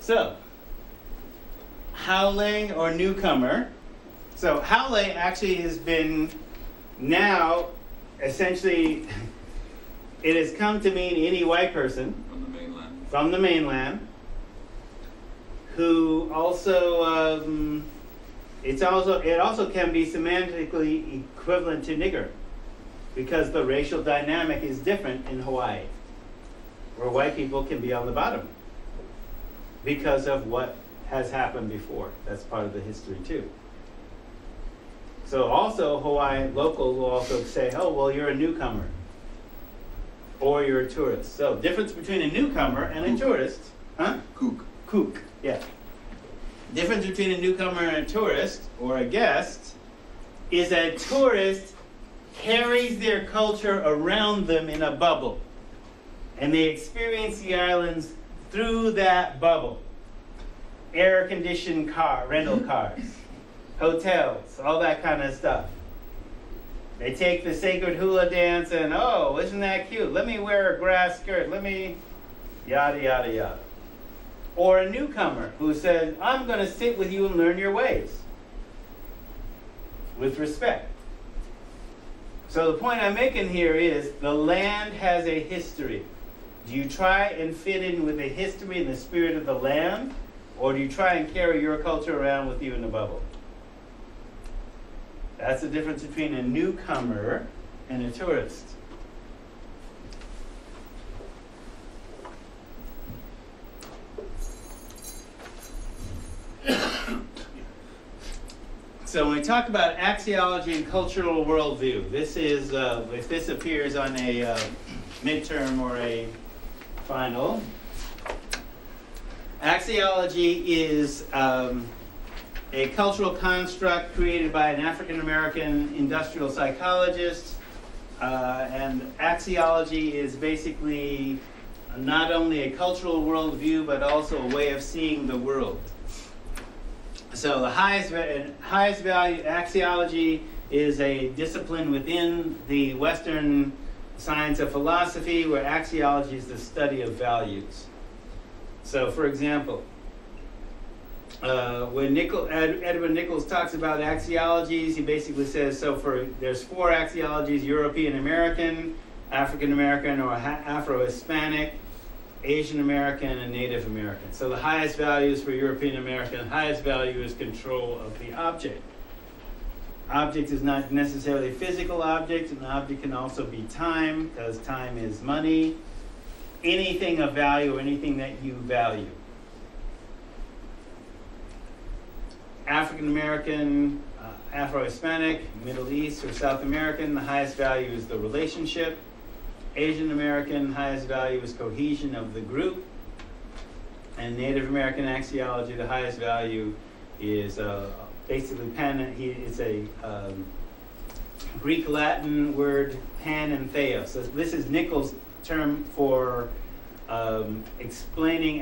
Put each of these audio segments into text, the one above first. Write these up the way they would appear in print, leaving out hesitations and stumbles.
So, Haole or newcomer. So Haole actually has been now essentially, it has come to mean any white person from the mainland who also, it also can be semantically equivalent to nigger because the racial dynamic is different in Hawaii, where white people can be on the bottom because of what has happened before. That's part of the history too. So also Hawaii locals will also say, oh, well, you're a newcomer or you're a tourist. So difference between a newcomer and a tourist, huh? Kook, yeah. Difference between a newcomer and a tourist or a guest is that a tourist carries their culture around them in a bubble. And they experience the islands through that bubble. Air-conditioned rental cars, hotels, all that kind of stuff. They take the sacred hula dance and, oh, isn't that cute? Let me wear a grass skirt. Let me, yada, yada, yada. Or a newcomer who says, I'm going to sit with you and learn your ways with respect. So the point I'm making here is the land has a history. Do you try and fit in with the history and the spirit of the land? Or do you try and carry your culture around with you in the bubble? That's the difference between a newcomer and a tourist. So when we talk about axiology and cultural worldview, this is, if this appears on a midterm or a final, axiology is a cultural construct created by an African-American industrial psychologist. And axiology is basically not only a cultural worldview, but also a way of seeing the world. So the highest value axiology is a discipline within the Western science of philosophy where axiology is the study of values. So for example, when Edwin Nichols talks about axiologies, he basically says, there's 4 axiologies: European American, African American or Afro-Hispanic, Asian American, and Native American. So the highest values for European American, highest value is control of the object. Object is not necessarily a physical object. An object can also be time, because time is money. Anything of value or anything that you value. African American, Afro-Hispanic, Middle East or South American, the highest value is the relationship. Asian American, highest value is cohesion of the group. And Native American axiology, the highest value is basically it's a Greek-Latin word, pan and theos. So this is Nichols' term for explaining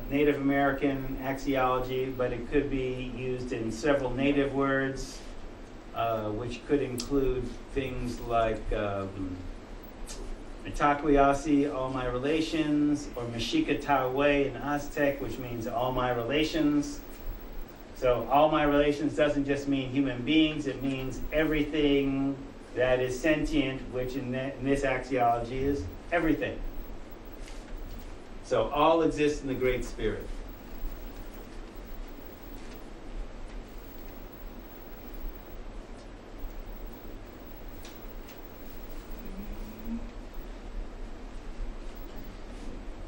Native American axiology, but it could be used in several native words, which could include things like Mitaquiasi, all my relations, or Mexicatawe in Aztec, which means all my relations. So all my relations doesn't just mean human beings, it means everything that is sentient, which in this axiology is everything. So all exists in the Great Spirit.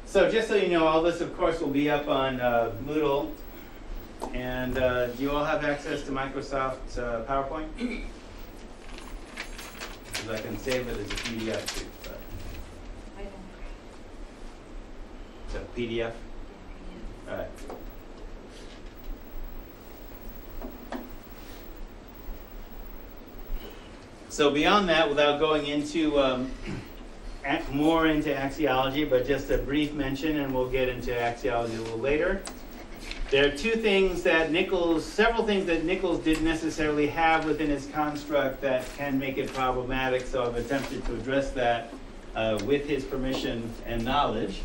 So just so you know, all this, of course, will be up on Moodle. And do you all have access to Microsoft PowerPoint? Because I can save it as a PDF too. But. I don't. So PDF? Yeah. All right. So beyond that, without going into more into axiology, but just a brief mention, and we'll get into axiology a little later. There are several things that Nichols didn't necessarily have within his construct that can make it problematic, so I've attempted to address that with his permission and knowledge.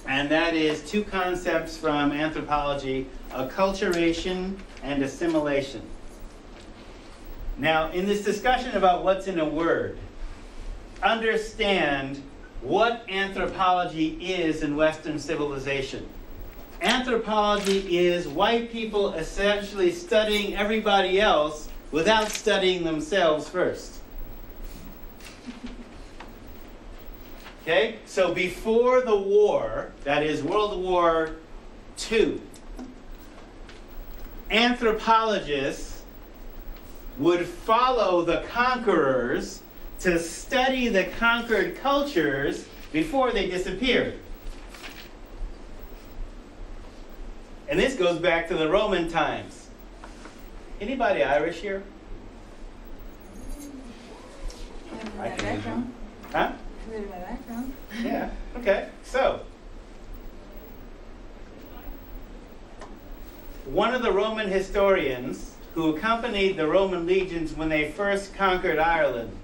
And that is two concepts from anthropology, acculturation and assimilation. Now, in this discussion about what's in a word, understand what anthropology is in Western civilization. Anthropology is white people essentially studying everybody else without studying themselves first. Okay, so before the war, that is World War II, anthropologists would follow the conquerors to study the conquered cultures before they disappeared. And this goes back to the Roman times. Anybody Irish here? I can. Huh? Yeah, okay. So, one of the Roman historians who accompanied the Roman legions when they first conquered Ireland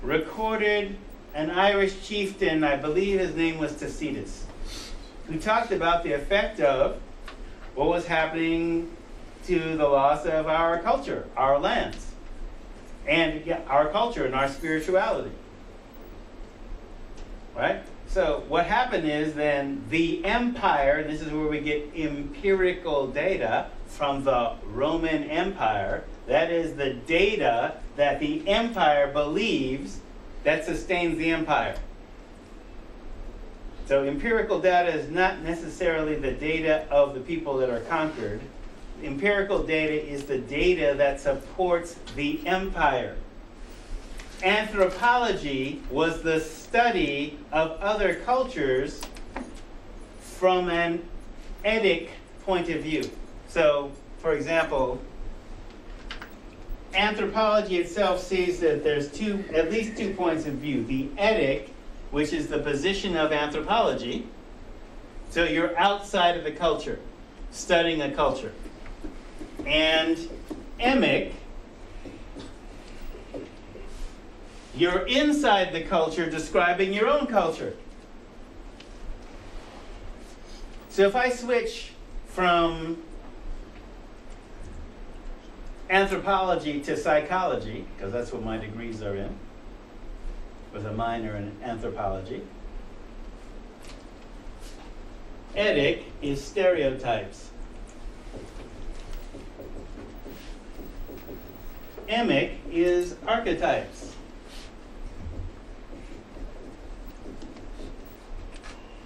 recorded an Irish chieftain, I believe his name was Tacitus, who talked about the effect of what was happening to the loss of our culture, our lands, and our culture and our spirituality. Right? So what happened is then the empire, and this is where we get empirical data from the Roman Empire, that is the data that the empire believes that sustains the empire. So empirical data is not necessarily the data of the people that are conquered. Empirical data is the data that supports the empire. Anthropology was the study of other cultures from an etic point of view. So, for example, anthropology itself sees that there's at least two points of view. The etic, which is the position of anthropology. So you're outside of the culture, studying a culture. And emic, you're inside the culture describing your own culture. So if I switch from anthropology to psychology, because that's what my degrees are in, with a minor in anthropology, etic is stereotypes. Emic is archetypes.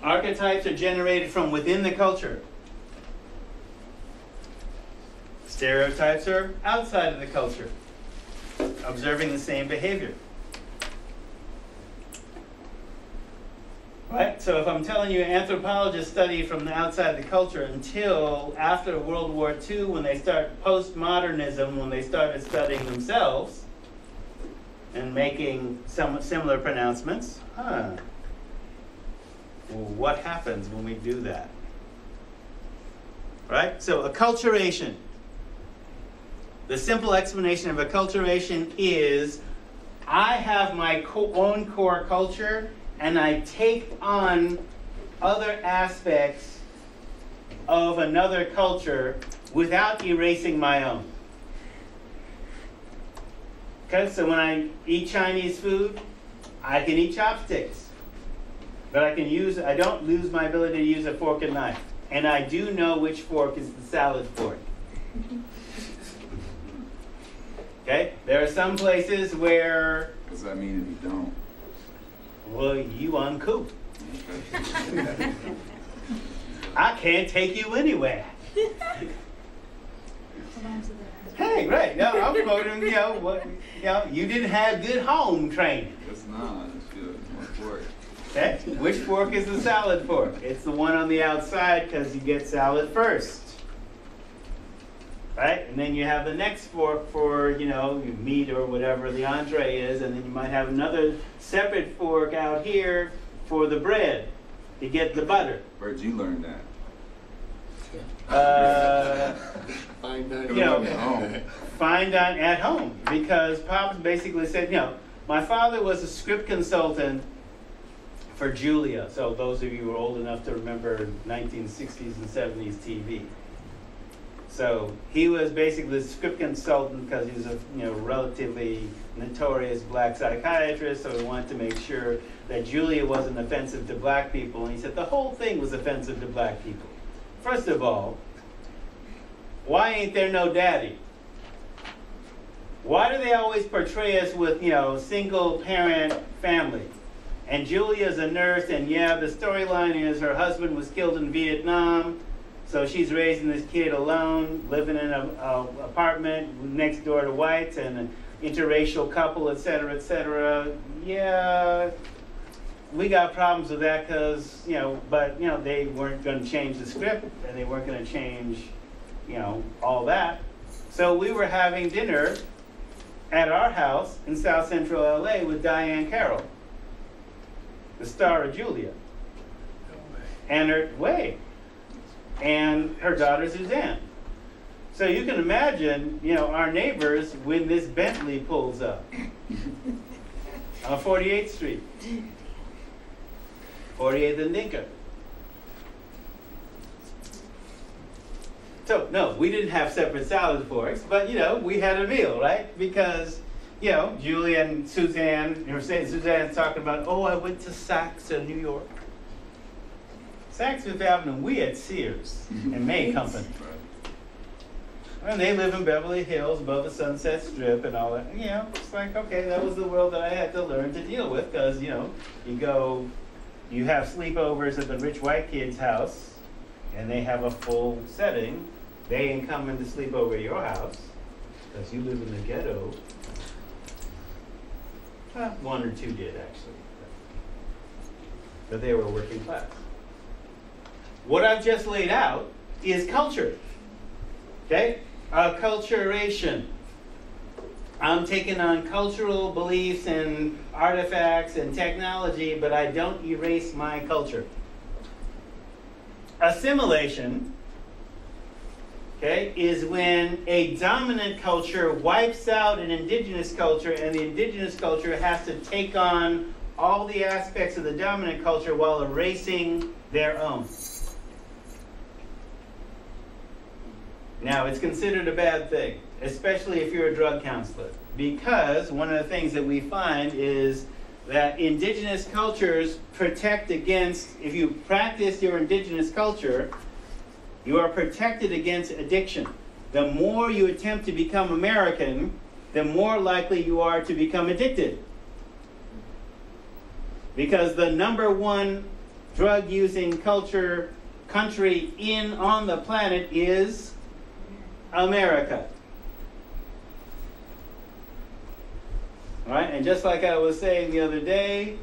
Archetypes are generated from within the culture. Stereotypes are outside of the culture, observing the same behavior. Right? So if I'm telling you anthropologists study from the outside of the culture until after World War II, when they start postmodernism, when they started studying themselves and making some similar pronouncements, well, what happens when we do that? Right? So acculturation. The simple explanation of acculturation is I have my own core culture and I take on other aspects of another culture without erasing my own. Okay, so when I eat Chinese food, I can eat chopsticks. But I don't lose my ability to use a fork and knife. And I do know which fork is the salad fork. Okay? There are some places where... What does that mean if you don't? Well, you uncouth. Okay. I can't take you anywhere. Hey, right. No, I'm quoting, you didn't have good home training. It's not. It's good. It's my fork. Okay? Which fork is the salad fork? It's the one on the outside because you get salad first. Right? And then you have the next fork for, meat or whatever the entree is, and then you might have another separate fork out here for the bread to get the butter. Where'd you learn that? Fine Fine at home. Because Pops basically said, my father was a script consultant for Julia. So those of you who are old enough to remember 1960s and 70s TV. So he was basically the script consultant because he was a relatively notorious black psychiatrist, so he wanted to make sure that Julia wasn't offensive to black people. And he said the whole thing was offensive to black people. First of all, why ain't there no daddy? Why do they always portray us with, single parent family? And Julia's a nurse, and yeah, the storyline is her husband was killed in Vietnam, so she's raising this kid alone, living in an apartment next door to whites and an interracial couple, et cetera, et cetera. Yeah, we got problems with that because, but, they weren't going to change the script, and they weren't going to change, all that. So we were having dinner at our house in South Central LA with Diane Carroll, the star of Julia, and her daughter Suzanne. So you can imagine, our neighbors when this Bentley pulls up on 48th Street, 48th and Dinka. So no, we didn't have separate salad forks, but we had a meal, right? Because Julia and Suzanne, Suzanne's talking about, I went to Saks in New York. Saks Fifth Avenue, we had Sears and May Company. And they live in Beverly Hills above the Sunset Strip and all that. It's like, okay, that was the world that I had to learn to deal with because, you have sleepovers at the rich white kid's house and they have a full setting. They ain't coming to sleep over at your house because you live in the ghetto. One or two did, actually. But they were working class. What I've just laid out is culture. Okay? Acculturation. I'm taking on cultural beliefs and artifacts and technology, but I don't erase my culture. Assimilation, okay, is when a dominant culture wipes out an indigenous culture, and the indigenous culture has to take on all the aspects of the dominant culture while erasing their own. Now, it's considered a bad thing, especially if you're a drug counselor, because one of the things that we find is that indigenous cultures protect against, if you practice your indigenous culture, you are protected against addiction. The more you attempt to become American, the more likely you are to become addicted. Because the number one drug-using country on the planet is America. All right, and just like I was saying the other day,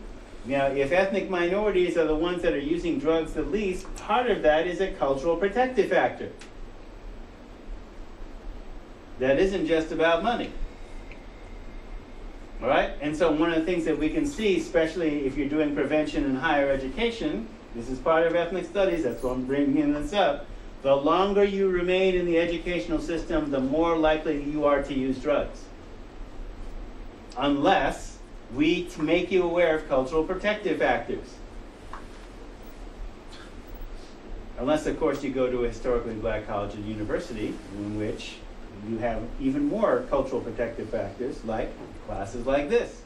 if ethnic minorities are the ones that are using drugs the least, part of that is a cultural protective factor. That isn't just about money. All right, and so one of the things that we can see, especially if you're doing prevention in higher education, this is part of ethnic studies, that's why I'm bringing this up. The longer you remain in the educational system, the more likely you are to use drugs. Unless we make you aware of cultural protective factors. Unless, of course, you go to a historically black college or university in which you have even more cultural protective factors, like classes like this.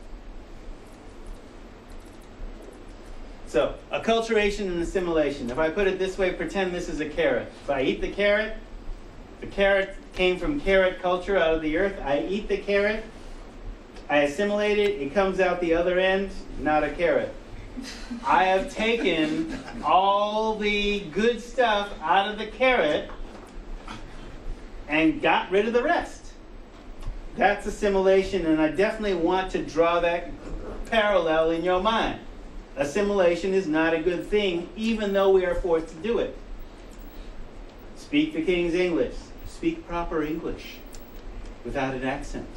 So, acculturation and assimilation. If I put it this way, pretend this is a carrot. If I eat the carrot came from carrot culture out of the earth. I eat the carrot, I assimilate it, it comes out the other end, not a carrot. I have taken all the good stuff out of the carrot and got rid of the rest. That's assimilation, and I definitely want to draw that parallel in your mind. Assimilation is not a good thing, even though we are forced to do it. Speak the King's English. Speak proper English without an accent.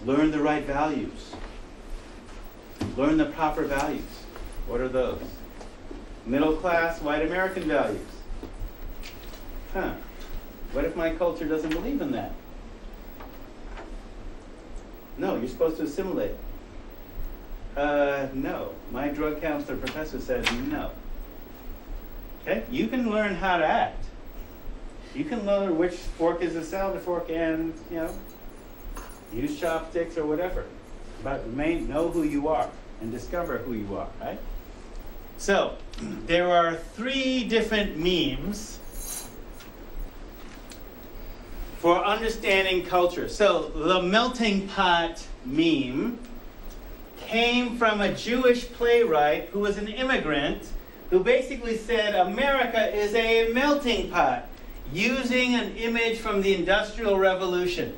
Learn the right values. Learn the proper values. What are those? Middle class, white American values. What if my culture doesn't believe in that? No, you're supposed to assimilate. No. My drug counselor professor said no. Okay? You can learn how to act. You can learn which fork is a salad fork and, use chopsticks or whatever. But know who you are and discover who you are, right? So, there are 3 different memes for understanding culture. So, the melting pot meme came from a Jewish playwright who was an immigrant who basically said America is a melting pot, using an image from the Industrial Revolution.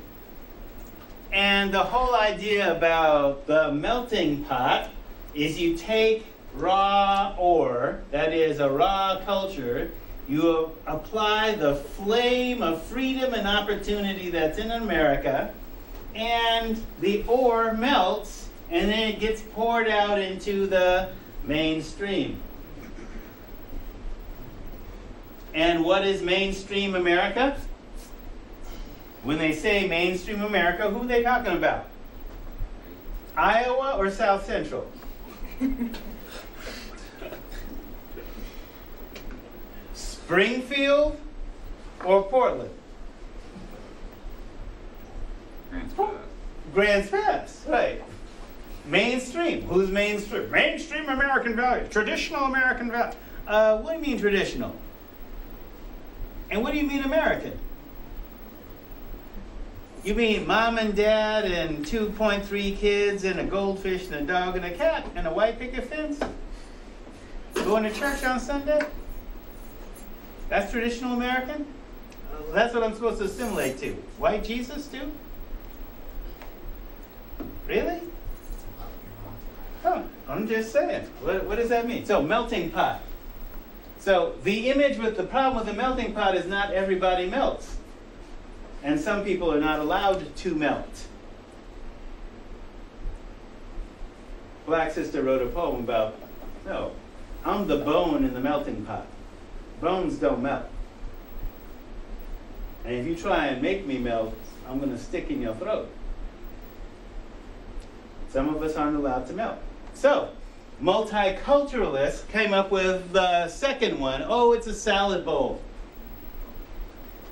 And the whole idea about the melting pot is you take raw ore, that is a raw culture, you apply the flame of freedom and opportunity that's in America, and the ore melts, and then it gets poured out into the mainstream. And what is mainstream America? When they say mainstream America, who are they talking about? Iowa or South Central? Springfield or Portland? Grants Pass, right. Mainstream. Who's mainstream? Mainstream American values. Traditional American values. What do you mean traditional? And what do you mean American? You mean mom and dad and 2.3 kids and a goldfish and a dog and a cat and a white picket fence? Going to church on Sunday? That's traditional American? That's what I'm supposed to assimilate to. White Jesus too? Really? Huh, I'm just saying. What does that mean? So, melting pot. So, the image with the problem with the melting pot is not everybody melts. And some people are not allowed to melt. Black sister wrote a poem about, no, I'm the bone in the melting pot. Bones don't melt. And if you try and make me melt, I'm going to stick in your throat. Some of us aren't allowed to melt. So, multiculturalists came up with the second one. Oh, it's a salad bowl.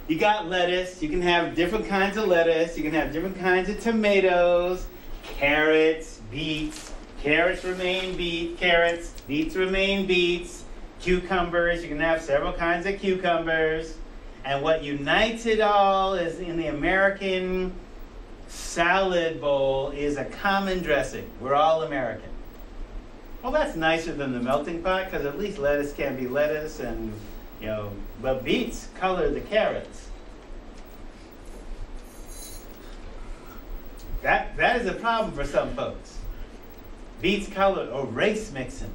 You got lettuce. You can have different kinds of lettuce. You can have different kinds of tomatoes, carrots, beets. Carrots remain carrots. Beets remain beets. Cucumbers. You can have several kinds of cucumbers. And what unites it all is in the American salad bowl is a common dressing. We're all American. Well, that's nicer than the melting pot because at least lettuce can be lettuce and, but beets color the carrots. That is a problem for some folks. Beets color or race mixing.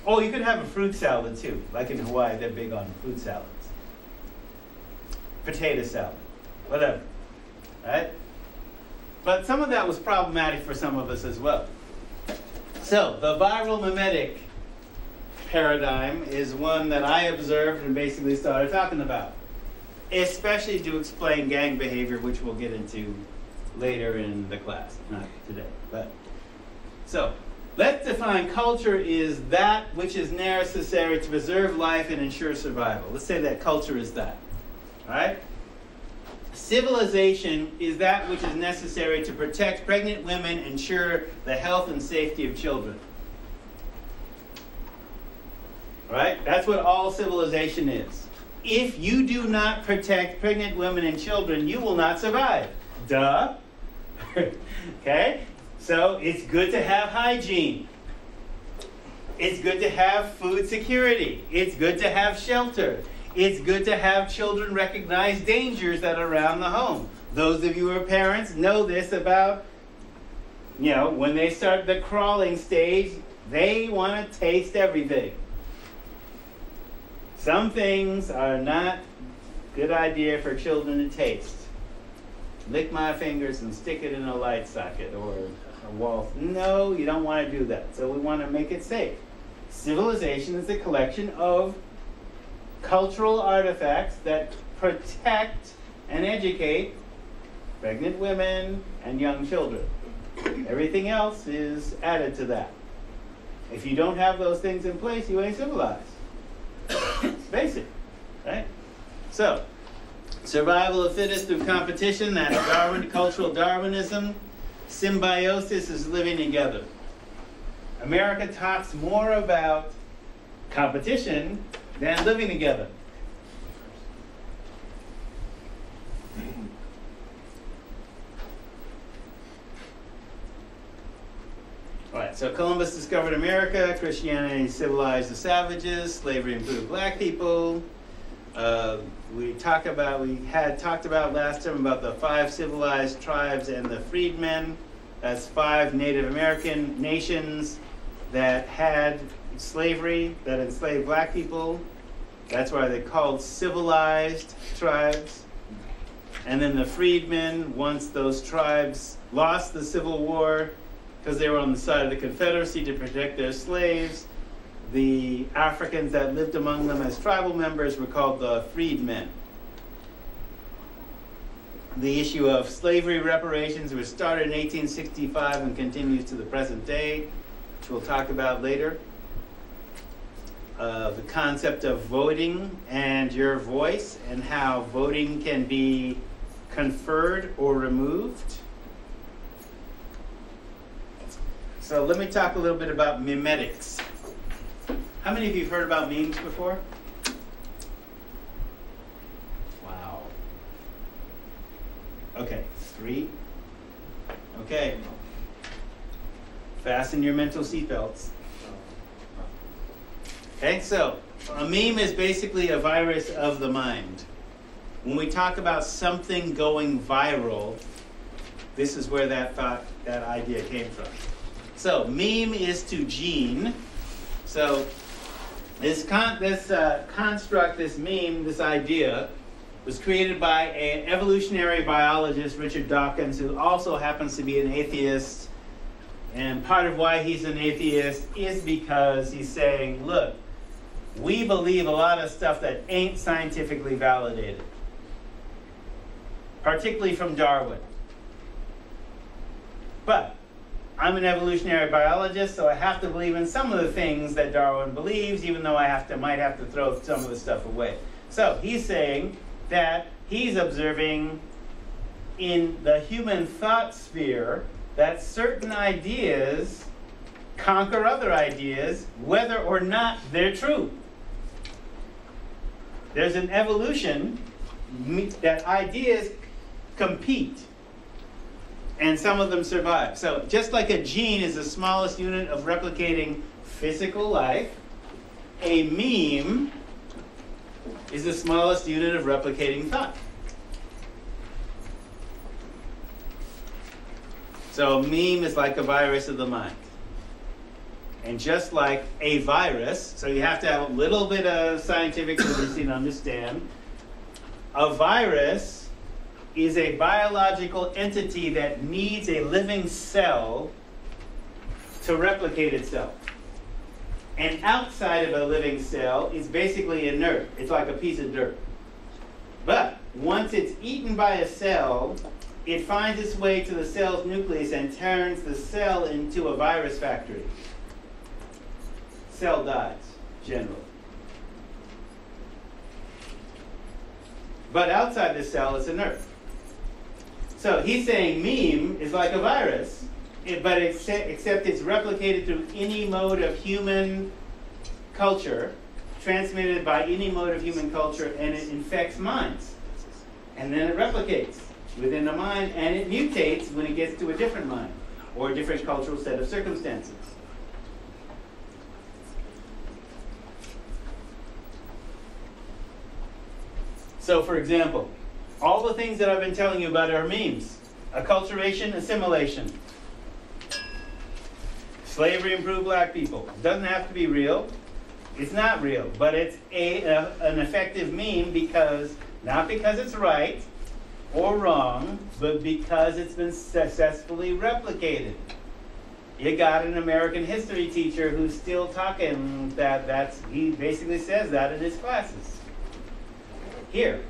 Oh, you could have a fruit salad too. Like in Hawaii, they're big on fruit salads. Potato salad, whatever. Right? But some of that was problematic for some of us as well. So, the viral mimetic paradigm is one that I observed and basically started talking about, especially to explain gang behavior, which we'll get into later in the class, not today. So, let's define culture is that which is necessary to preserve life and ensure survival. Let's say that culture is that. All right? Civilization is that which is necessary to protect pregnant women, ensure the health and safety of children. All right? That's what all civilization is. If you do not protect pregnant women and children, you will not survive. Duh. Okay? So it's good to have hygiene. It's good to have food security. It's good to have shelter. It's good to have children recognize dangers that are around the home. Those of you who are parents know this about, when they start the crawling stage, they want to taste everything. Some things are not a good idea for children to taste. Lick my fingers and stick it in a light socket or a wall. No, you don't want to do that. So we want to make it safe. Civilization is a collection of cultural artifacts that protect and educate pregnant women and young children. Everything else is added to that. If you don't have those things in place, you ain't civilized. It's basic, right? So, survival of fittest through competition, that's Darwin, cultural Darwinism. Symbiosis is living together. America talks more about competition than living together. All right, so Columbus discovered America, Christianity civilized the savages, slavery improved black people. We had talked about last time about the 5 civilized tribes and the freedmen. That's 5 Native American nations that had slavery, that enslaved black people. That's why they're called civilized tribes. And then the freedmen, once those tribes lost the Civil War, because they were on the side of the Confederacy to protect their slaves, the Africans that lived among them as tribal members were called the freedmen. The issue of slavery reparations was started in 1865 and continues to the present day, which we'll talk about later. The concept of voting and your voice and how voting can be conferred or removed. So let me talk a little bit about mimetics. How many of you have heard about memes before? Wow. Okay, 3. Okay. Fasten your mental seatbelts. Okay, so a meme is basically a virus of the mind. When we talk about something going viral, this is where that idea came from. So meme is to gene. So this construct, this meme, this idea, was created by an evolutionary biologist, Richard Dawkins, who also happens to be an atheist. And part of why he's an atheist is because he's saying, look, we believe a lot of stuff that ain't scientifically validated, particularly from Darwin. But I'm an evolutionary biologist, so I have to believe in some of the things that Darwin believes, even though I might have to throw some of the stuff away. So he's saying that he's observing in the human thought sphere that certain ideas conquer other ideas, whether or not they're true. There's an evolution that ideas compete, and some of them survive. So just like a gene is the smallest unit of replicating physical life, a meme is the smallest unit of replicating thought. So a meme is like a virus of the mind. And just like a virus, so you have to have a little bit of scientific literacy to understand, a virus is a biological entity that needs a living cell to replicate itself. And outside of a living cell is basically inert. It's like a piece of dirt. But once it's eaten by a cell, it finds its way to the cell's nucleus and turns the cell into a virus factory. Cell dies, generally. But outside the cell, it's inert. So he's saying meme is like a virus, but except it's replicated through any mode of human culture, transmitted by any mode of human culture, and it infects minds. And then it replicates within the mind, and it mutates when it gets to a different mind or a different cultural set of circumstances. So, for example, all the things that I've been telling you about are memes. Acculturation, assimilation. Slavery improved black people. Doesn't have to be real. It's not real, but it's an effective meme because, not because it's right or wrong, but because it's been successfully replicated. You got an American history teacher who's still talking he basically says that in his classes. Here.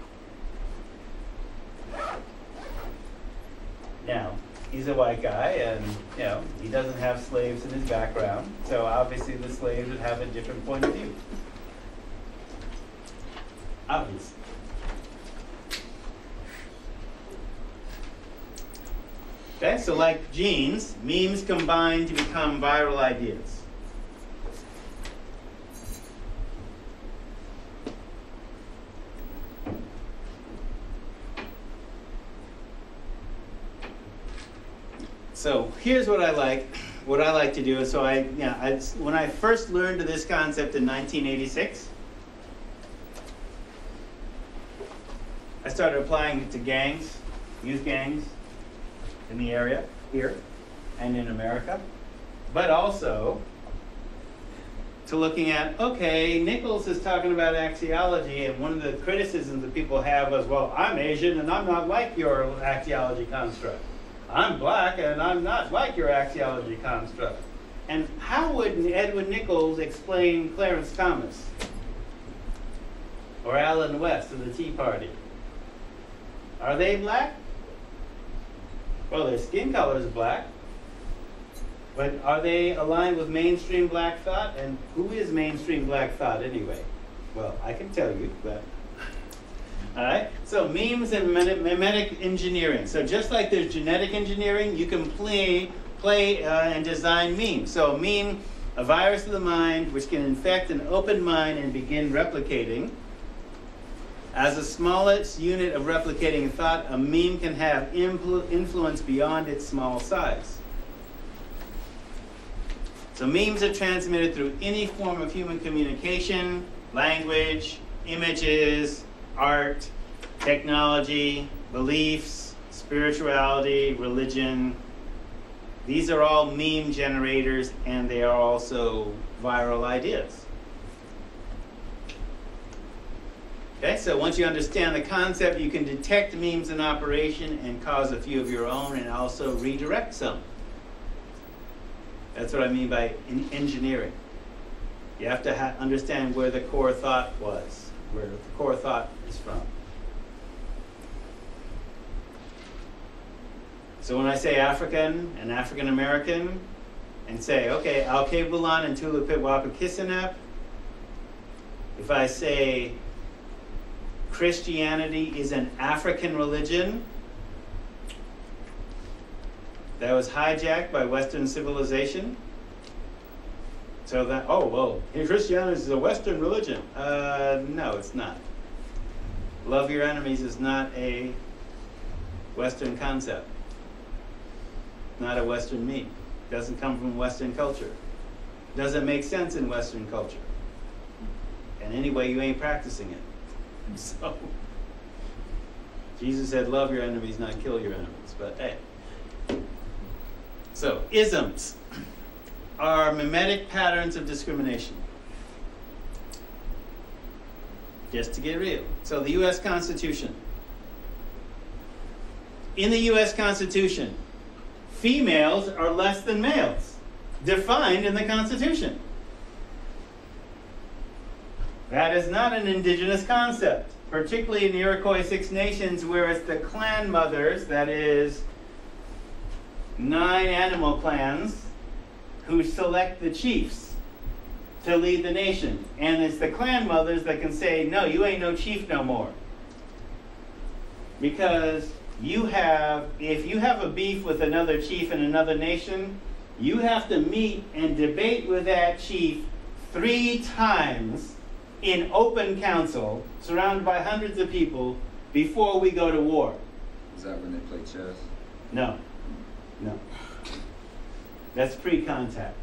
Now, he's a white guy, and you know he doesn't have slaves in his background, so obviously the slaves would have a different point of view. Obviously. Okay, so like genes, memes combine to become viral ideas. So here's what I like to do. And so when I first learned of this concept in 1986, I started applying it to gangs, youth gangs in the area here and in America, but also to looking at, okay, Nichols is talking about axiology, and one of the criticisms that people have was, well, I'm Asian and I'm not like your axiology construct. I'm black and I'm not like your axiology construct. And how would Edwin Nichols explain Clarence Thomas or Alan West of the Tea Party? Are they black? Well, their skin color is black. But are they aligned with mainstream black thought? And who is mainstream black thought anyway? Well, I can tell you, but all right, so memes and mimetic engineering. So just like there's genetic engineering, you can play and design memes. So a meme, a virus of the mind, which can infect an open mind and begin replicating. As the smallest unit of replicating thought, a meme can have influence beyond its small size. So memes are transmitted through any form of human communication, language, images, art, technology, beliefs, spirituality, religion. These are all meme generators, and they are also viral ideas. Okay, so once you understand the concept, you can detect memes in operation and cause a few of your own and also redirect some. That's what I mean by engineering. You have to understand where the core thought was, where the core thought is from. So when I say African and African American, and say, okay, Alke Bulan and Tulipit Wapakisinep, if I say Christianity is an African religion that was hijacked by Western civilization, so that, oh, well, Christianity is a Western religion. No, it's not. Love your enemies is not a Western concept. Not a Western meme. Doesn't come from Western culture. Doesn't make sense in Western culture. And anyway, you ain't practicing it. So, Jesus said, love your enemies, not kill your enemies. But hey. So, isms are mimetic patterns of discrimination. Just to get real. So the U.S. Constitution. In the U.S. Constitution, females are less than males, defined in the Constitution. That is not an indigenous concept, particularly in the Iroquois Six Nations, where it's the clan mothers, that is 9 animal clans, who select the chiefs to lead the nation. And it's the clan mothers that can say, no, you ain't no chief no more. Because if you have a beef with another chief in another nation, you have to meet and debate with that chief 3 times in open council, surrounded by hundreds of people, before we go to war. Is that when they play chess? No. No. That's pre-contact.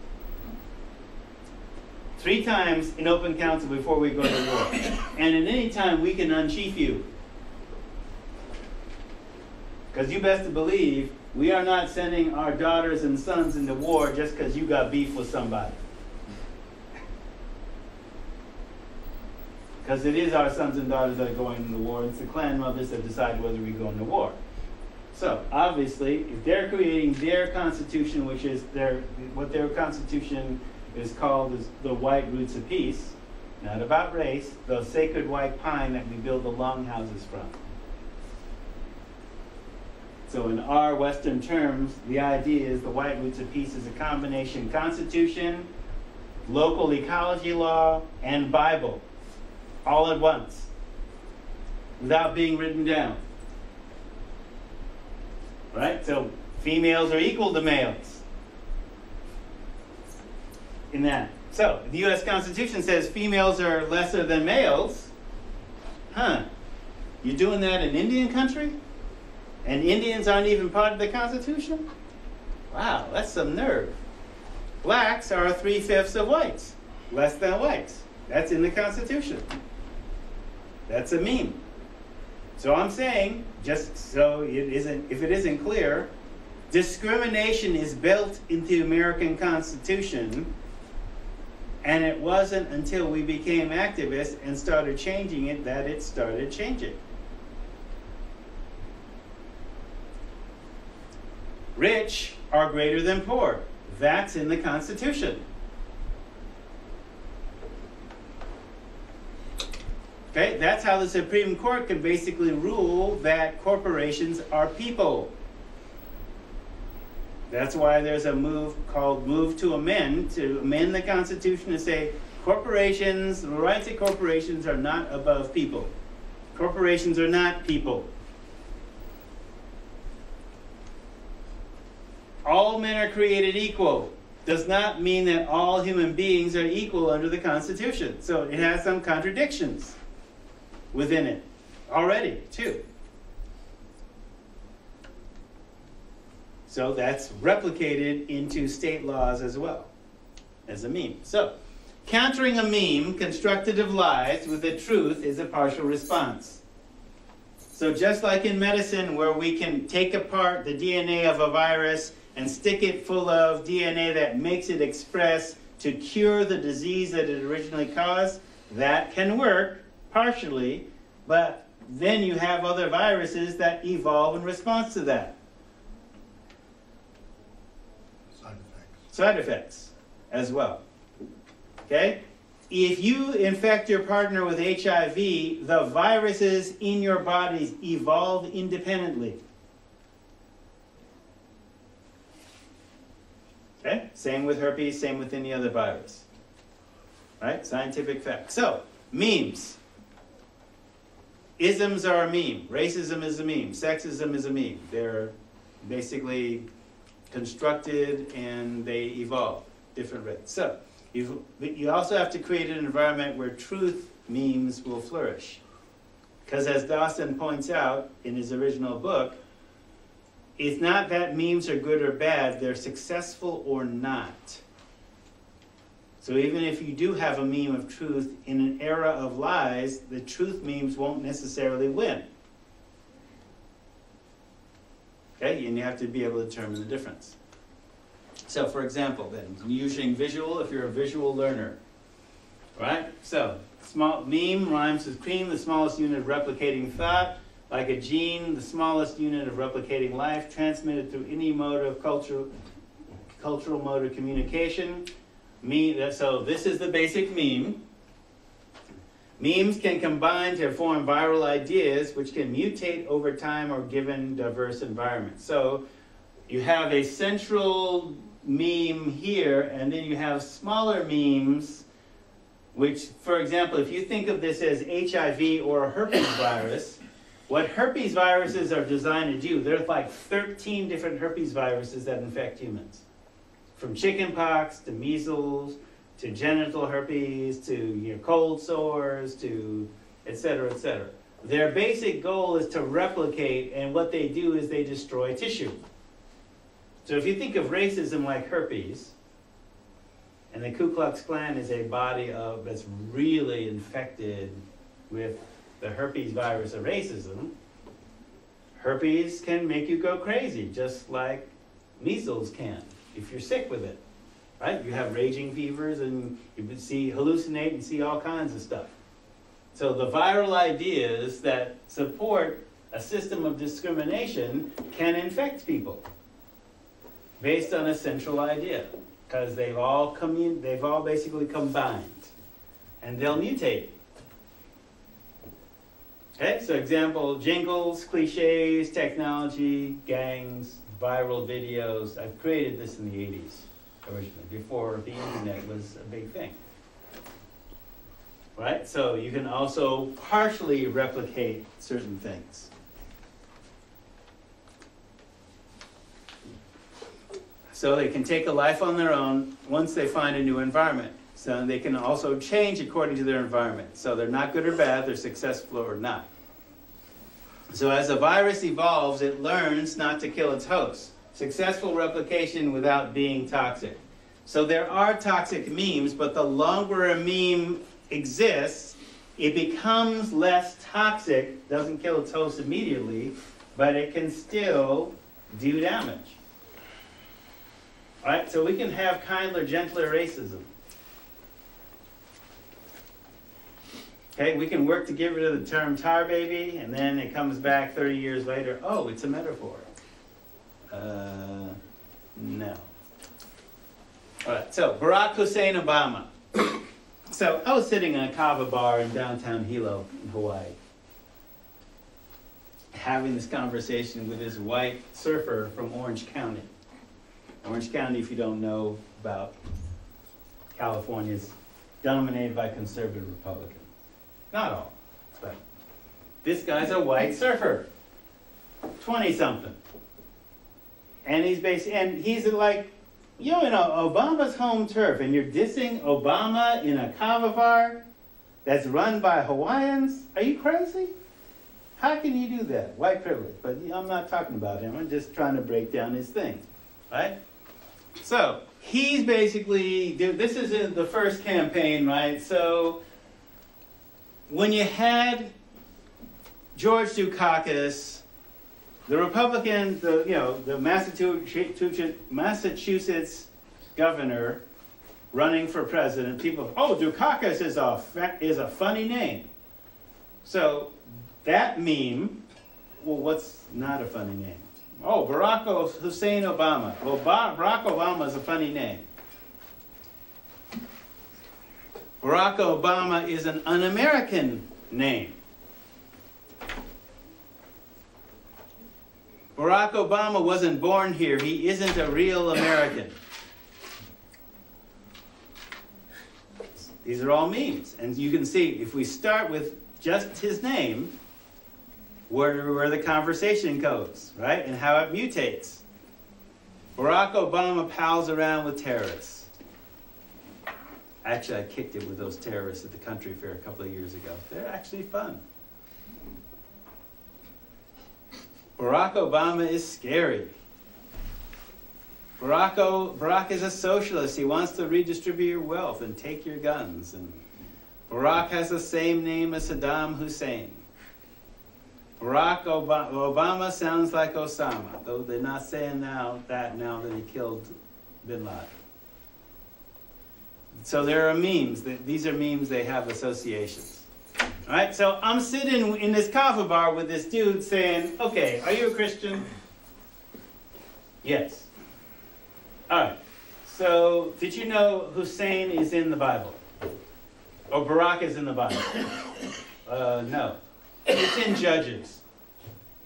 3 times in open council before we go to war. And at any time we can unchief you. Because you best to believe we are not sending our daughters and sons into war just because you got beef with somebody. Because it is our sons and daughters that are going into war. It's the clan mothers that decide whether we go into war. So obviously, if they're creating their constitution, which is what their constitution is called is the white roots of peace, not about race, the sacred white pine that we build the longhouses from. So in our Western terms, the idea is the white roots of peace is a combination constitution, local ecology law, and Bible, all at once, without being written down. Right? So females are equal to males in that. So the U.S. Constitution says females are lesser than males. Huh. You doing that in Indian country? And Indians aren't even part of the Constitution? Wow, that's some nerve. Blacks are 3/5 of whites, less than whites. That's in the Constitution. That's a meme. So I'm saying, just so if it isn't clear, discrimination is built into the American Constitution, and it wasn't until we became activists and started changing it that it started changing. Rich are greater than poor. That's in the Constitution. Okay, that's how the Supreme Court can basically rule that corporations are people. That's why there's a move called Move to amend the Constitution to say corporations, the rights of corporations are not above people. Corporations are not people. All men are created equal does not mean that all human beings are equal under the Constitution. So it has some contradictions within it already, too. So that's replicated into state laws as well, as a meme. So, countering a meme constructed of lies with the truth is a partial response. So just like in medicine, where we can take apart the DNA of a virus and stick it full of DNA that makes it express to cure the disease that it originally caused, that can work partially, but then you have other viruses that evolve in response to that. Side effects as well. Okay? If you infect your partner with HIV, the viruses in your bodies evolve independently. Okay? Same with herpes, same with any other virus. Right? Scientific fact. So, memes. Isms are a meme. Racism is a meme. Sexism is a meme. They're basically constructed and they evolve different rates. So you also have to create an environment where truth memes will flourish. Because as Dawson points out in his original book, it's not that memes are good or bad, they're successful or not. So even if you do have a meme of truth in an era of lies, the truth memes won't necessarily win. Okay, and you have to be able to determine the difference. So, for example, then, using visual, if you're a visual learner, right? So, small meme rhymes with cream, the smallest unit of replicating thought, like a gene, the smallest unit of replicating life, transmitted through any mode of cultural mode of communication. So this is the basic meme. Memes can combine to form viral ideas which can mutate over time or given diverse environments. So you have a central meme here, and then you have smaller memes, which, for example, if you think of this as HIV or a herpes virus, what herpes viruses are designed to do, there's like 13 different herpes viruses that infect humans. From chickenpox to measles, to genital herpes, to cold sores, to et cetera, et cetera. Their basic goal is to replicate, and what they do is they destroy tissue. So if you think of racism like herpes, and the Ku Klux Klan is a body that's really infected with the herpes virus of racism, herpes can make you go crazy, just like measles can, if you're sick with it. Right? You have raging fevers and you hallucinate and see all kinds of stuff. So the viral ideas that support a system of discrimination can infect people based on a central idea, because they've all basically combined, and they'll mutate. Okay, so example, jingles, cliches, technology, gangs, viral videos. I've created this in the 80s originally, before the internet was a big thing. Right, so you can also partially replicate certain things. So they can take a life on their own once they find a new environment. So they can also change according to their environment. So they're not good or bad, they're successful or not. So as a virus evolves, it learns not to kill its host. Successful replication without being toxic. So there are toxic memes, but the longer a meme exists, it becomes less toxic, doesn't kill its host immediately, but it can still do damage. All right, so we can have kinder, gentler racism. Okay, we can work to get rid of the term tar baby, and then it comes back 30 years later, oh, it's a metaphor. No. All right, so Barack Hussein Obama. So I was sitting in a kava bar in downtown Hilo in Hawaii, having this conversation with this white surfer from Orange County. Orange County, if you don't know about California, is dominated by conservative Republicans. Not all, but this guy's a white surfer, 20-something. And he's like, yo, in Obama's home turf, and you're dissing Obama in a kava bar that's run by Hawaiians? Are you crazy? How can you do that? White privilege. But I'm not talking about him. I'm just trying to break down his thing, right? So he's basically, this is in the first campaign, right? So when you had George Dukakis, the Republican, the Massachusetts governor running for president, people, oh, Dukakis is a funny name. So that meme, well, what's not a funny name? Oh, Barack Hussein Obama. Well, Barack Obama is a funny name. Barack Obama is an un-American name. Barack Obama wasn't born here. He isn't a real American. These are all memes. And you can see, if we start with just his name, where the conversation goes, right? And how it mutates. Barack Obama pals around with terrorists. Actually, I kicked it with those terrorists at the country fair a couple of years ago. They're actually fun. Barack Obama is scary. Barack is a socialist. He wants to redistribute your wealth and take your guns. And Barack has the same name as Saddam Hussein. Barack Obama sounds like Osama, though they're not saying now that he killed bin Laden. So there are memes. These are memes, they have associations. All right, so I'm sitting in this kava bar with this dude saying, okay, are you a Christian? Yes. All right, so did you know Hussein is in the Bible? Or Barack is in the Bible? No. It's in Judges.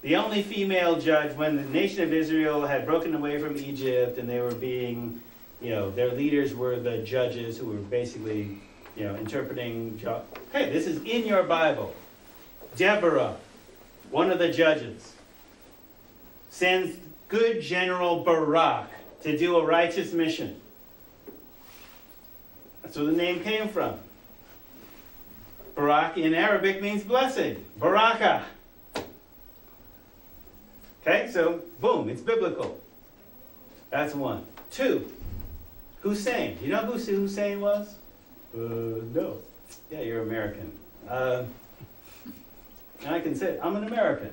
The only female judge, when the nation of Israel had broken away from Egypt and they were being, their leaders were the judges who were basically, interpreting. Hey, this is in your Bible. Deborah, one of the judges, sends good General Barak to do a righteous mission. That's where the name came from. Barak in Arabic means blessing. Baraka. Okay, so boom, it's biblical. That's one. Two, Hussein. Do you know who Hussein was? No. Yeah, you're American. And I can say, I'm an American.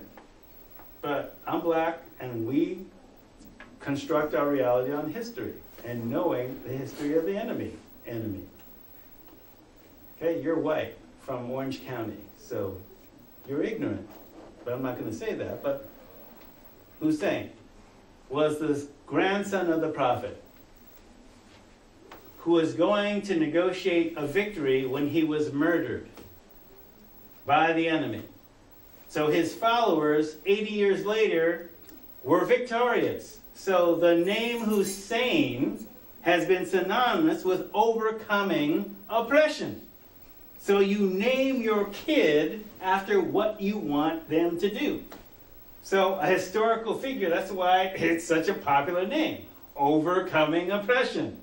But I'm black, and we construct our reality on history and knowing the history of the enemy. Okay, you're white from Orange County, so you're ignorant. But I'm not going to say that. But Hussein was the grandson of the prophet who was going to negotiate a victory when he was murdered by the enemy. So his followers, 80 years later, were victorious. So the name Hussein has been synonymous with overcoming oppression. So you name your kid after what you want them to do. So a historical figure, that's why it's such a popular name. Overcoming oppression.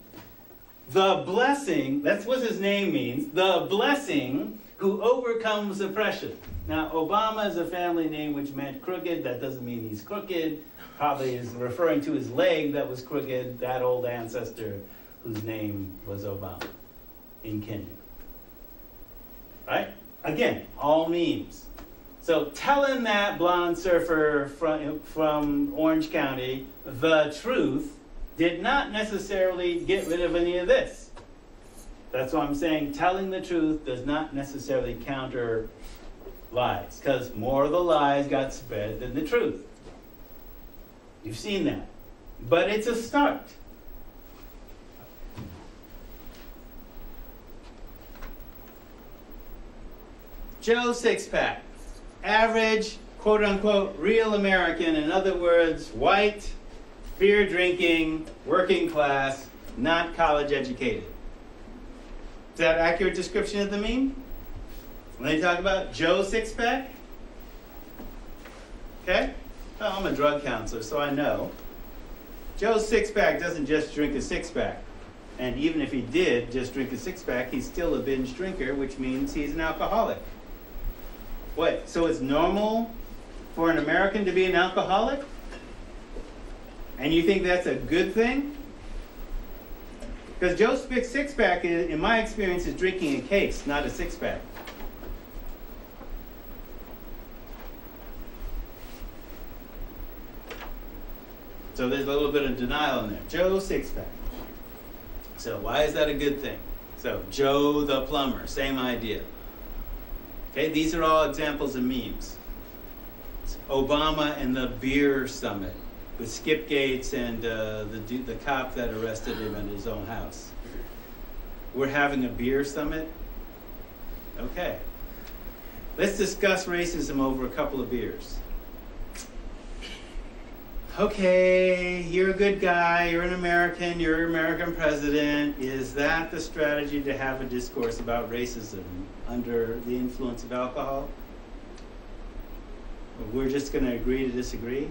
The blessing, that's what his name means. The blessing who overcomes oppression. Now, Obama is a family name which meant crooked. That doesn't mean he's crooked. Probably is referring to his leg that was crooked, that old ancestor whose name was Obama in Kenya. Right? Again, all memes. So telling that blonde surfer from Orange County the truth did not necessarily get rid of any of this. That's why I'm saying telling the truth does not necessarily counter lies, because more of the lies got spread than the truth. You've seen that. But it's a start. Joe Sixpack. Average, quote unquote, real American. In other words, white, beer drinking, working class, not college educated. Is that an accurate description of the meme? When they talk about Joe Sixpack? Okay? Well, I'm a drug counselor, so I know. Joe Sixpack doesn't just drink a six-pack. And even if he did just drink a six-pack, he's still a binge drinker, which means he's an alcoholic. What? So it's normal for an American to be an alcoholic? And you think that's a good thing? Because Joe Sixpack, in my experience, is drinking a case, not a six-pack. So there's a little bit of denial in there. Joe Sixpack. So why is that a good thing? So Joe the plumber, same idea. Okay, these are all examples of memes. It's Obama and the beer summit with Skip Gates and the cop that arrested him at his own house. We're having a beer summit? Okay. Let's discuss racism over a couple of beers. Okay, you're a good guy, you're an American, you're an American president. Is that the strategy to have a discourse about racism under the influence of alcohol? We're just going to agree to disagree?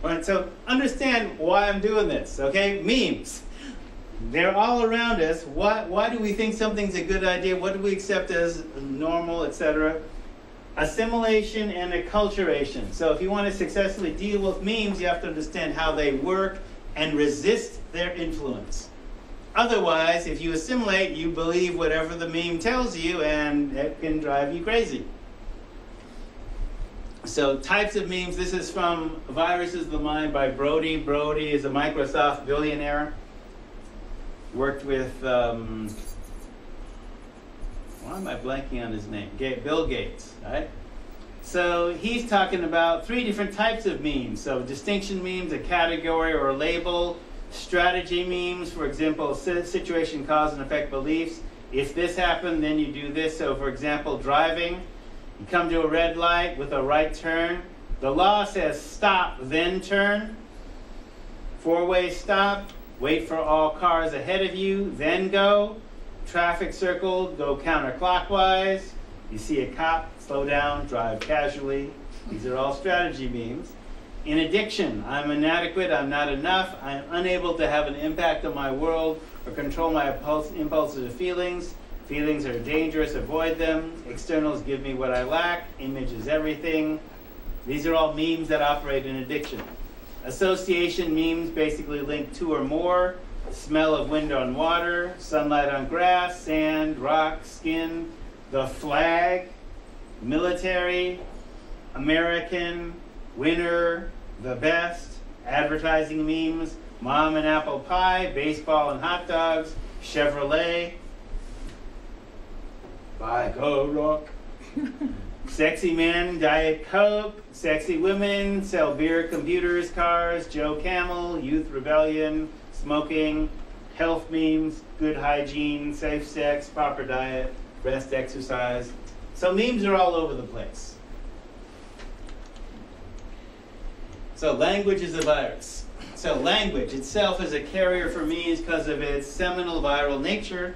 All right, so understand why I'm doing this, okay? Memes. They're all around us. Why do we think something's a good idea? What do we accept as normal, etc.? Assimilation and acculturation. So if you want to successfully deal with memes, you have to understand how they work and resist their influence. Otherwise, if you assimilate, you believe whatever the meme tells you, and it can drive you crazy. So types of memes, this is from Viruses of the Mind by Brody. Brody is a Microsoft billionaire. Worked with, why am I blanking on his name? Bill Gates, right? So he's talking about 3 different types of memes. So distinction memes, a category or a label. Strategy memes, for example, situation, cause, and effect beliefs. If this happened, then you do this. So for example, driving. You come to a red light with a right turn. The law says stop, then turn. 4-way stop. Wait for all cars ahead of you, then go. Traffic circle, go counterclockwise. You see a cop, slow down, drive casually. These are all strategy memes. In addiction, I'm inadequate, I'm not enough, I'm unable to have an impact on my world or control my impulses and feelings. Feelings are dangerous, avoid them. Externals give me what I lack. Image is everything. These are all memes that operate in addiction. Association memes basically link 2 or more. Smell of wind on water, sunlight on grass, sand, rock, skin, the flag, military, American, winner, the best, advertising memes, mom and apple pie, baseball and hot dogs, Chevrolet, buy go rock. Sexy men, Diet Coke. Sexy women, sell beer, computers, cars, Joe Camel, youth rebellion, smoking, health memes, good hygiene, safe sex, proper diet, best exercise. So memes are all over the place. So language is a virus. So language itself is a carrier for memes because of its seminal viral nature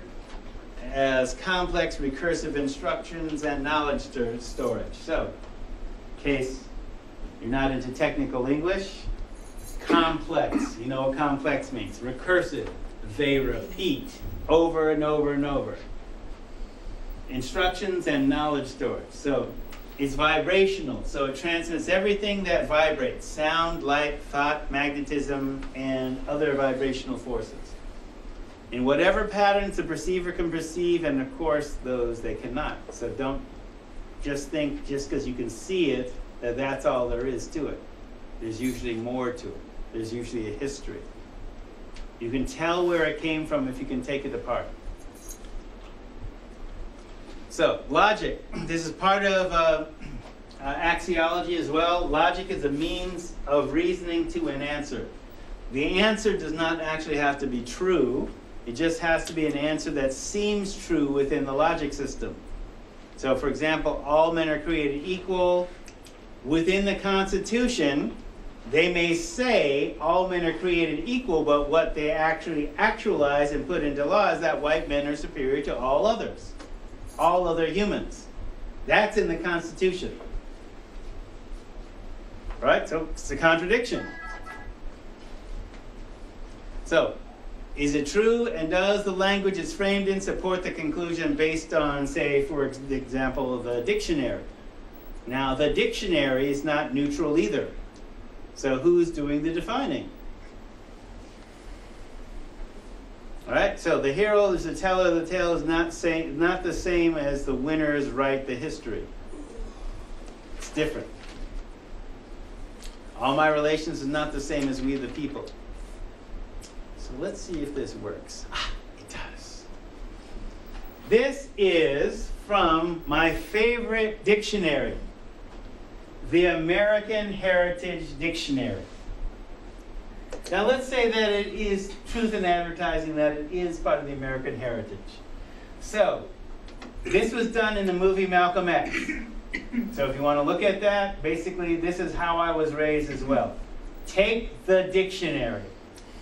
as complex recursive instructions and knowledge storage. So, in case you're not into technical English, complex, you know what complex means. Recursive, they repeat over and over and over. Instructions and knowledge storage. So it's vibrational, so it transmits everything that vibrates: sound, light, thought, magnetism, and other vibrational forces. In whatever patterns the perceiver can perceive, and of course those they cannot. So don't just think just because you can see it that that's all there is to it. There's usually more to it. There's usually a history. You can tell where it came from if you can take it apart. So logic, this is part of axiology as well. Logic is a means of reasoning to an answer. The answer does not actually have to be true. It just has to be an answer that seems true within the logic system. So for example, all men are created equal. Within the Constitution, they may say all men are created equal, but what they actually actualize and put into law is that white men are superior to all others, all other humans. That's in the Constitution. Right? So it's a contradiction. So, is it true, and does the language it's framed in support the conclusion based on, say, for example, the dictionary? Now, the dictionary is not neutral either. So who's doing the defining? All right, so the hero is the teller, the tale is not the same as the winners write the history. It's different. All my relations is not the same as we the people. So let's see if this works. Ah, it does. This is from my favorite dictionary, the American Heritage Dictionary. Now let's say that it is truth in advertising, that it is part of the American heritage. So, this was done in the movie Malcolm X. So if you want to look at that, basically this is how I was raised as well. Take the dictionary.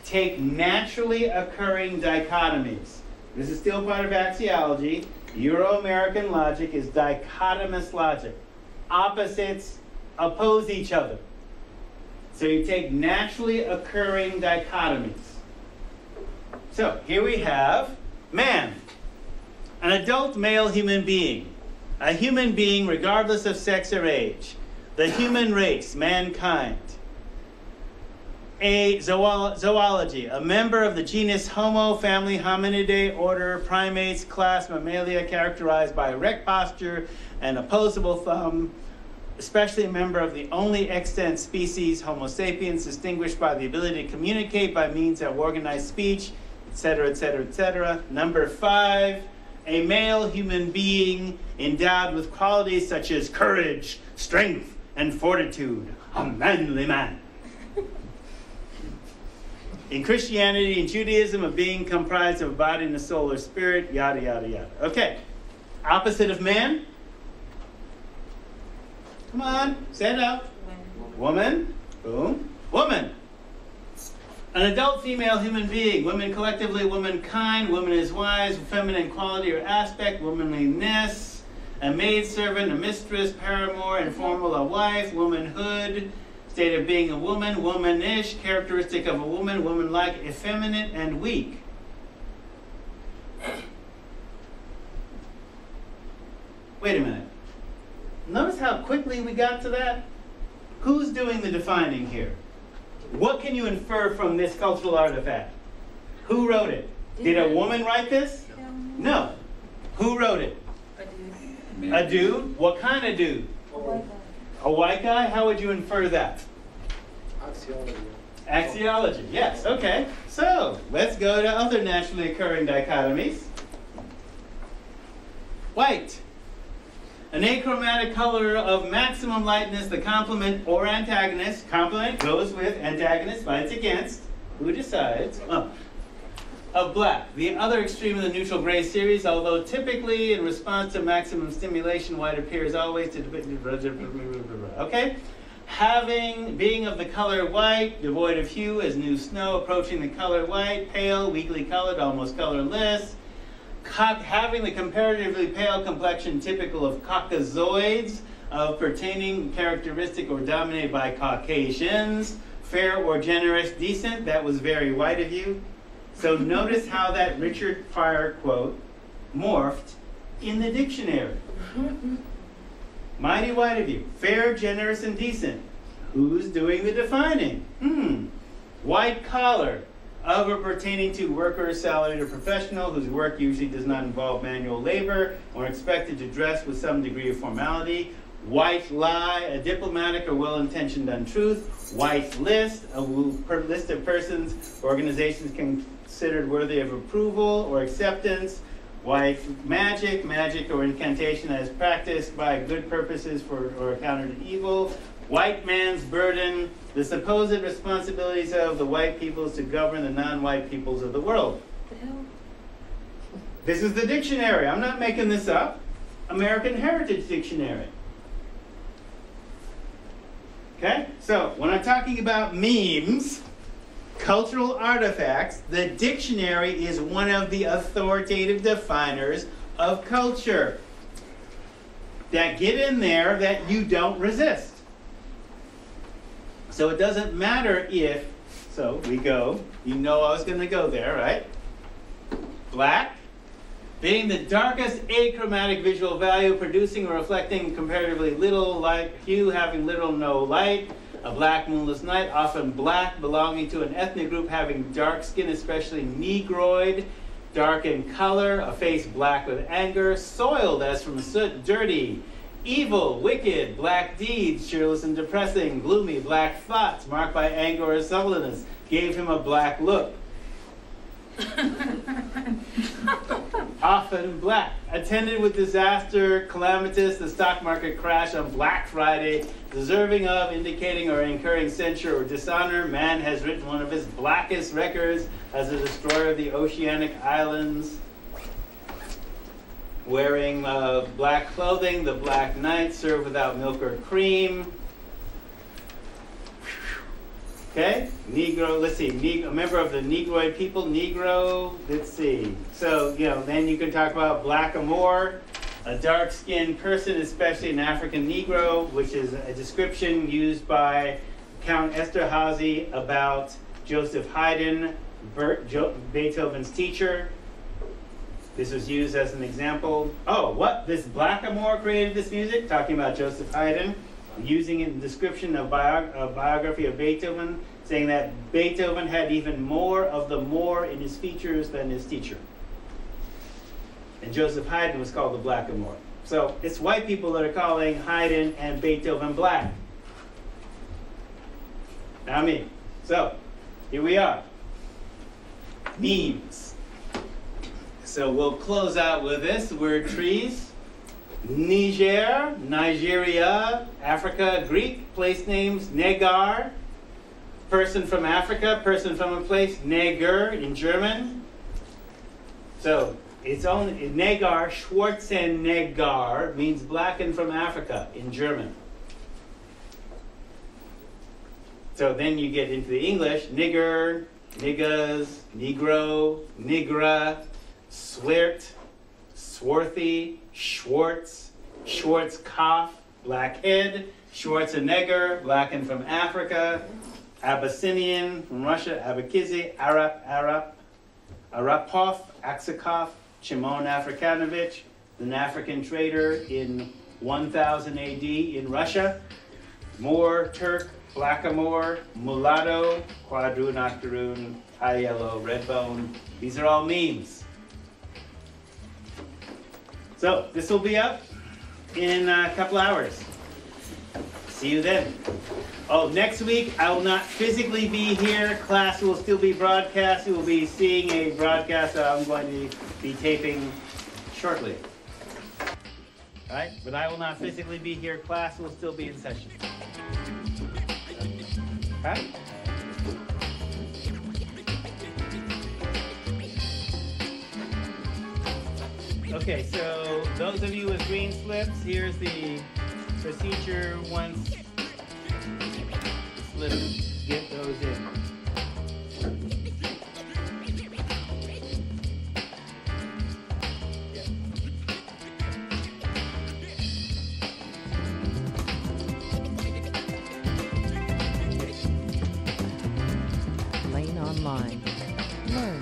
Take naturally occurring dichotomies. This is still part of axiology. Euro-American logic is dichotomous logic. Opposites oppose each other. So you take naturally occurring dichotomies. So here we have man, an adult male human being, a human being regardless of sex or age, the human race, mankind. A zoology, a member of the genus Homo, family Hominidae, order primates, class Mammalia, characterized by erect posture and opposable thumb, especially a member of the only extant species, Homo sapiens, distinguished by the ability to communicate by means of organized speech, etc., etc., etc. Number 5, a male human being endowed with qualities such as courage, strength, and fortitude, a manly man. In Christianity and Judaism, a being comprised of a body and a soul or spirit, yada, yada, yada. Okay, opposite of man? Come on, stand up. Woman. Boom. Woman. An adult female human being. Women collectively, womankind. Woman is wise, feminine quality or aspect, womanliness. A maidservant, a mistress, paramour, informal, a wife, womanhood. State of being a woman, womanish, characteristic of a woman, woman-like, effeminate, and weak. Wait a minute. Notice how quickly we got to that? Who's doing the defining here? What can you infer from this cultural artifact? Who wrote it? Did a woman write this? No. Who wrote it? A dude? What kind of dude? A white guy? How would you infer that? Axiology. Axiology, yes, okay. So, let's go to other naturally occurring dichotomies. White. An achromatic color of maximum lightness, the complement or antagonist. Complement goes with, antagonist fights against. Who decides? Oh. of black. The other extreme of the neutral gray series, although typically in response to maximum stimulation, white appears always to okay? Being of the color white, devoid of hue as new snow, approaching the color white, pale, weakly colored, almost colorless. Having the comparatively pale complexion typical of Caucasoids, pertaining characteristic or dominated by Caucasians. Fair or generous, decent, that was very white of you. So notice how that Richard Pryor quote morphed in the dictionary. Mighty white of you. Fair, generous, and decent. Who's doing the defining? White collar. Of or pertaining to worker, salaried, or professional whose work usually does not involve manual labor or expected to dress with some degree of formality. White lie, a diplomatic or well-intentioned untruth. White list, a list of persons, organizations considered worthy of approval or acceptance. White magic, magic or incantation that is practiced by good purposes for or counter to evil. White man's burden, the supposed responsibilities of the white peoples to govern the non-white peoples of the world. This is the dictionary. I'm not making this up. American Heritage Dictionary. Okay? So, when I'm talking about memes, cultural artifacts, the dictionary is one of the authoritative definers of culture that get in there that you don't resist. So it doesn't matter if, so we go, you know I was going to go there, right? Black, being the darkest achromatic visual value, producing or reflecting comparatively little light hue, having little no light, a black moonless night, often black, belonging to an ethnic group having dark skin, especially negroid, dark in color, a face black with anger, soiled as from soot, dirty, evil, wicked, black deeds, cheerless and depressing, gloomy, black thoughts, marked by anger or sullenness, gave him a black look. Often black. Attended with disaster, calamitous, the stock market crash on Black Friday, deserving of, indicating, or incurring censure or dishonor, man has written one of his blackest records as a destroyer of the oceanic islands. Wearing black clothing, the Black Knight, served without milk or cream. Okay, Negro, let's see, a member of the Negroid people, Negro, let's see. So, you know, then you can talk about blackamoor, a dark-skinned person, especially an African Negro, which is a description used by Count Esterhazy about Joseph Haydn, Beethoven's teacher. This was used as an example. Oh, what? This blackamoor created this music? Talking about Joseph Haydn. Using it in the description of biography of Beethoven, saying that Beethoven had even more of the Moor in his features than his teacher. And Joseph Haydn was called the blackamoor. So it's white people that are calling Haydn and Beethoven black. Not me. So here we are. Memes. So we'll close out with this word trees. Niger, Nigeria, Africa, Greek, place names, Negar, person from Africa, person from a place, Neger in German. So it's only, Negar, Schwarzenegger means black and from Africa in German. So then you get into the English, nigger, niggas, negro, nigra, swirt, swarthy, Schwartz, Schwarzkopf, blackhead, Schwarzenegger, black and from Africa, Abyssinian from Russia, Abakizi, Arap, Arapov, Aksakov, Shimon Afrikanovich, an African trader in 1000 AD in Russia, Moor, Turk, blackamoor, mulatto, quadroon, octoroon, high yellow, red bone. These are all memes. So this will be up in a couple hours. See you then. Oh, next week I will not physically be here. Class will still be broadcast. You will be seeing a broadcast that I'm going to be taping shortly. All right, but I will not physically be here. Class will still be in session. All right? Okay, so those of you with green slips, here's the procedure once slips, get those in. Lane Online. Learn,